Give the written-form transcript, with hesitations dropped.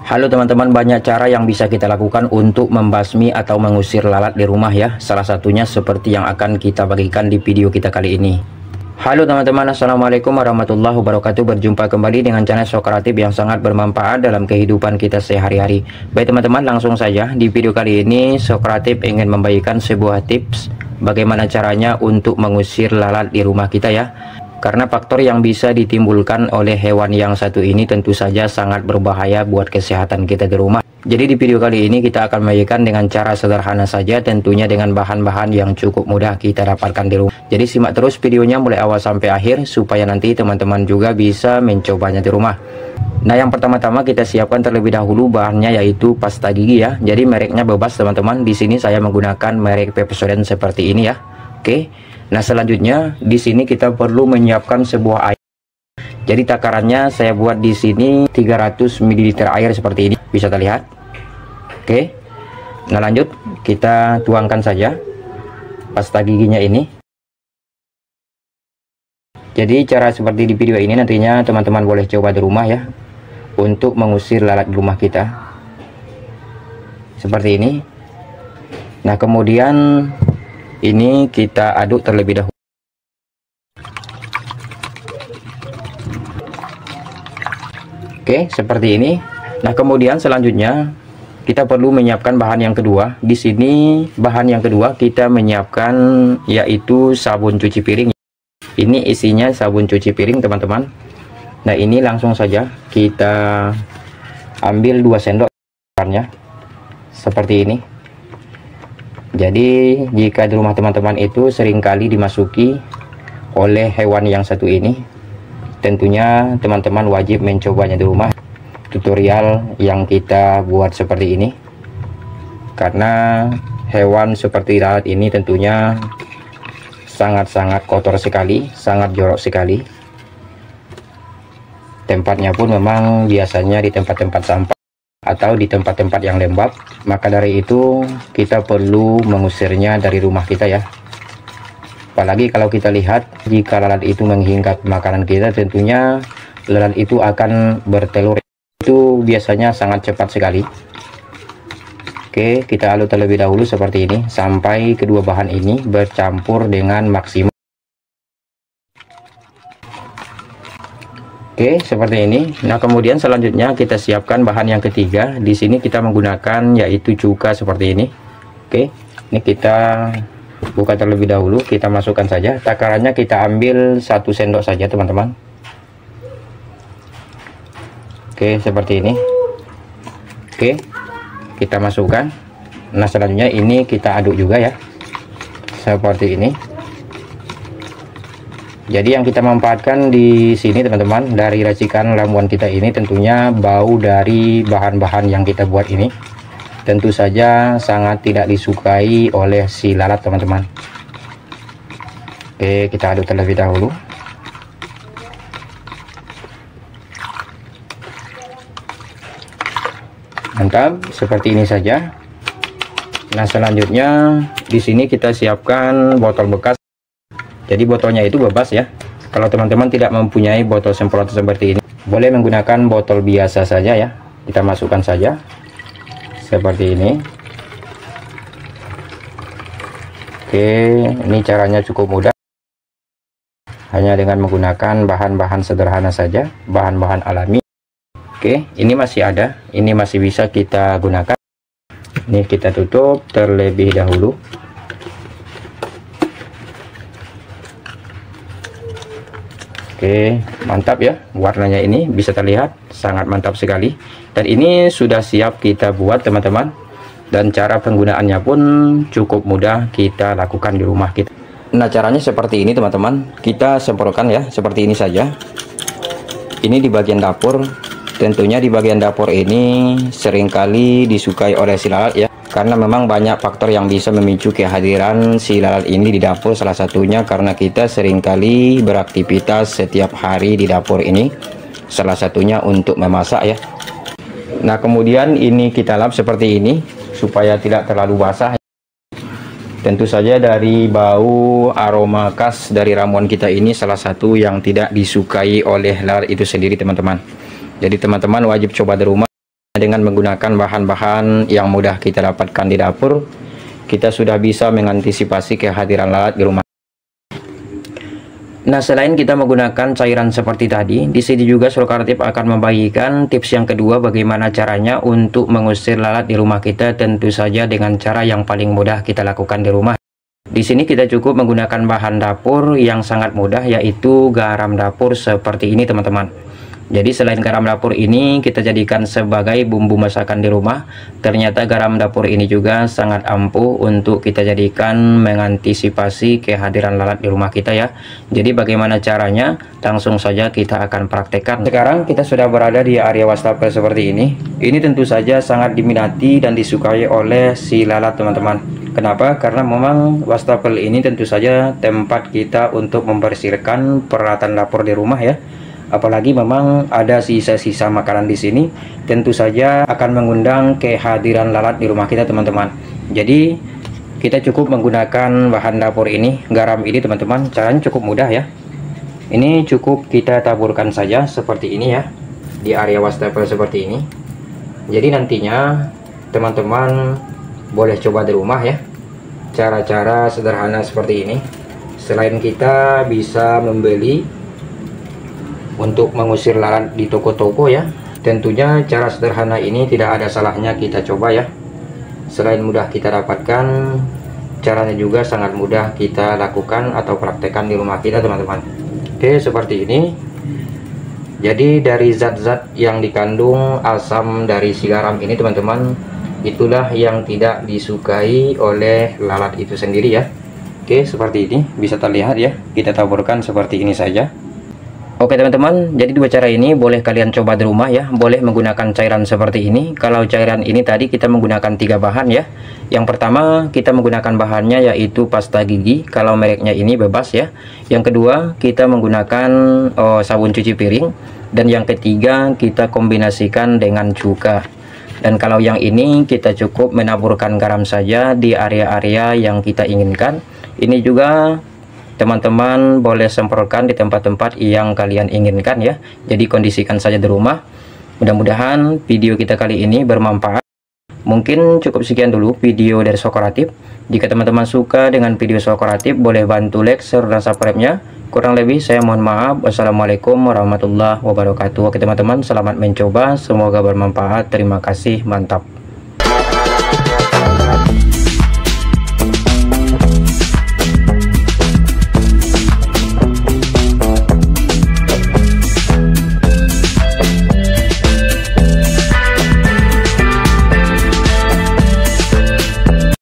Halo teman-teman, banyak cara yang bisa kita lakukan untuk membasmi atau mengusir lalat di rumah ya. Salah satunya seperti yang akan kita bagikan di video kita kali ini. Halo teman-teman, assalamualaikum warahmatullahi wabarakatuh. Berjumpa kembali dengan channel Sokratif yang sangat bermanfaat dalam kehidupan kita sehari-hari. Baik teman-teman, langsung saja di video kali ini Sokratif ingin membagikan sebuah tips bagaimana caranya untuk mengusir lalat di rumah kita ya. Karena faktor yang bisa ditimbulkan oleh hewan yang satu ini tentu saja sangat berbahaya buat kesehatan kita di rumah. Jadi di video kali ini kita akan membagikan dengan cara sederhana saja, tentunya dengan bahan-bahan yang cukup mudah kita dapatkan di rumah. Jadi simak terus videonya mulai awal sampai akhir supaya nanti teman-teman juga bisa mencobanya di rumah. Nah, yang pertama-tama kita siapkan terlebih dahulu bahannya, yaitu pasta gigi ya. Jadi mereknya bebas teman-teman. Di sini saya menggunakan merek Pepsodent seperti ini ya. Oke. Nah, selanjutnya di sini kita perlu menyiapkan sebuah air. Jadi takarannya saya buat di sini 300 ml air seperti ini, bisa terlihat. Oke. Nah, lanjut kita tuangkan saja pasta giginya ini. Jadi cara seperti di video ini nantinya teman-teman boleh coba di rumah ya, untuk mengusir lalat di rumah kita. Seperti ini. Nah, kemudian ini kita aduk terlebih dahulu. Oke, seperti ini. Nah, kemudian selanjutnya kita perlu menyiapkan bahan yang kedua. Di sini bahan yang kedua kita menyiapkan yaitu sabun cuci piring. Ini isinya sabun cuci piring teman-teman. Nah, ini langsung saja kita ambil 2 sendok seperti ini. Jadi jika di rumah teman-teman itu seringkali dimasuki oleh hewan yang satu ini, tentunya teman-teman wajib mencobanya di rumah. Tutorial yang kita buat seperti ini karena hewan seperti lalat ini tentunya sangat-sangat kotor sekali, sangat jorok sekali. Tempatnya pun memang biasanya di tempat-tempat sampah atau di tempat-tempat yang lembab. Maka dari itu kita perlu mengusirnya dari rumah kita ya. Apalagi kalau kita lihat jika lalat itu menghinggap makanan kita, tentunya lalat itu akan bertelur. Itu biasanya sangat cepat sekali. Oke, kita aduk terlebih dahulu seperti ini sampai kedua bahan ini bercampur dengan maksimal. Oke, seperti ini. Nah, kemudian selanjutnya kita siapkan bahan yang ketiga. Di sini kita menggunakan yaitu cuka seperti ini. Oke, ini kita buka terlebih dahulu, kita masukkan saja. Takarannya kita ambil 1 sendok saja teman-teman. Oke, seperti ini. Oke, kita masukkan. Nah, selanjutnya ini kita aduk juga ya, seperti ini. Jadi yang kita manfaatkan di sini teman-teman, dari racikan ramuan kita ini tentunya bau dari bahan-bahan yang kita buat ini tentu saja sangat tidak disukai oleh si lalat teman-teman. Oke, kita aduk terlebih dahulu. Mantap, seperti ini saja. Nah, selanjutnya di sini kita siapkan botol bekas. Jadi botolnya itu bebas ya. Kalau teman-teman tidak mempunyai botol semprot seperti ini, boleh menggunakan botol biasa saja ya. Kita masukkan saja seperti ini. Oke, ini caranya cukup mudah. Hanya dengan menggunakan bahan-bahan sederhana saja, bahan-bahan alami. Oke, ini masih ada, ini masih bisa kita gunakan. Ini kita tutup terlebih dahulu. Oke, mantap ya, warnanya ini bisa terlihat sangat mantap sekali. Dan ini sudah siap kita buat teman-teman. Dan cara penggunaannya pun cukup mudah kita lakukan di rumah kita. Nah, caranya seperti ini teman-teman. Kita semprotkan ya, seperti ini saja. Ini di bagian dapur. Tentunya di bagian dapur ini seringkali disukai oleh si lalat ya. Karena memang banyak faktor yang bisa memicu kehadiran si lalat ini di dapur. Salah satunya karena kita seringkali beraktivitas setiap hari di dapur ini. Salah satunya untuk memasak ya. Nah, kemudian ini kita lap seperti ini supaya tidak terlalu basah. Tentu saja dari bau aroma khas dari ramuan kita ini salah satu yang tidak disukai oleh lalat itu sendiri teman-teman. Jadi teman-teman wajib coba di rumah. Dengan menggunakan bahan-bahan yang mudah kita dapatkan di dapur, kita sudah bisa mengantisipasi kehadiran lalat di rumah. Nah, selain kita menggunakan cairan seperti tadi, di sini juga Sulkartip akan membagikan tips yang kedua bagaimana caranya untuk mengusir lalat di rumah kita, tentu saja dengan cara yang paling mudah kita lakukan di rumah. Di sini kita cukup menggunakan bahan dapur yang sangat mudah, yaitu garam dapur seperti ini teman-teman. Jadi selain garam dapur ini kita jadikan sebagai bumbu masakan di rumah, ternyata garam dapur ini juga sangat ampuh untuk kita jadikan mengantisipasi kehadiran lalat di rumah kita ya. Jadi bagaimana caranya? Langsung saja kita akan praktekkan. Sekarang kita sudah berada di area wastafel seperti ini. Ini tentu saja sangat diminati dan disukai oleh si lalat teman-teman. Kenapa? Karena memang wastafel ini tentu saja tempat kita untuk membersihkan peralatan dapur di rumah ya. Apalagi memang ada sisa-sisa makanan di sini, tentu saja akan mengundang kehadiran lalat di rumah kita teman-teman. Jadi kita cukup menggunakan bahan dapur ini, garam ini teman-teman. Caranya cukup mudah ya. Ini cukup kita taburkan saja seperti ini ya, di area wastafel seperti ini. Jadi nantinya teman-teman boleh coba di rumah ya, cara-cara sederhana seperti ini. Selain kita bisa membeli untuk mengusir lalat di toko-toko ya, tentunya cara sederhana ini tidak ada salahnya kita coba ya. Selain mudah kita dapatkan, caranya juga sangat mudah kita lakukan atau praktekkan di rumah kita teman-teman. Oke, seperti ini. Jadi dari zat-zat yang dikandung asam dari si garam ini teman-teman, itulah yang tidak disukai oleh lalat itu sendiri ya. Oke, seperti ini bisa terlihat ya, kita taburkan seperti ini saja. Oke teman-teman, jadi dua cara ini boleh kalian coba di rumah ya. Boleh menggunakan cairan seperti ini. Kalau cairan ini tadi kita menggunakan 3 bahan ya. Yang pertama kita menggunakan bahannya yaitu pasta gigi, kalau mereknya ini bebas ya. Yang kedua kita menggunakan sabun cuci piring. Dan yang ketiga kita kombinasikan dengan cuka. Dan kalau yang ini kita cukup menaburkan garam saja di area-area yang kita inginkan. Ini juga teman-teman boleh semprotkan di tempat-tempat yang kalian inginkan ya. Jadi kondisikan saja di rumah. Mudah-mudahan video kita kali ini bermanfaat. Mungkin cukup sekian dulu video dari Sulkartip. Jika teman-teman suka dengan video Sulkartip, boleh bantu like, share, dan subscribe-nya. Kurang lebih saya mohon maaf. Wassalamualaikum warahmatullahi wabarakatuh. Oke teman-teman, selamat mencoba, semoga bermanfaat. Terima kasih, mantap.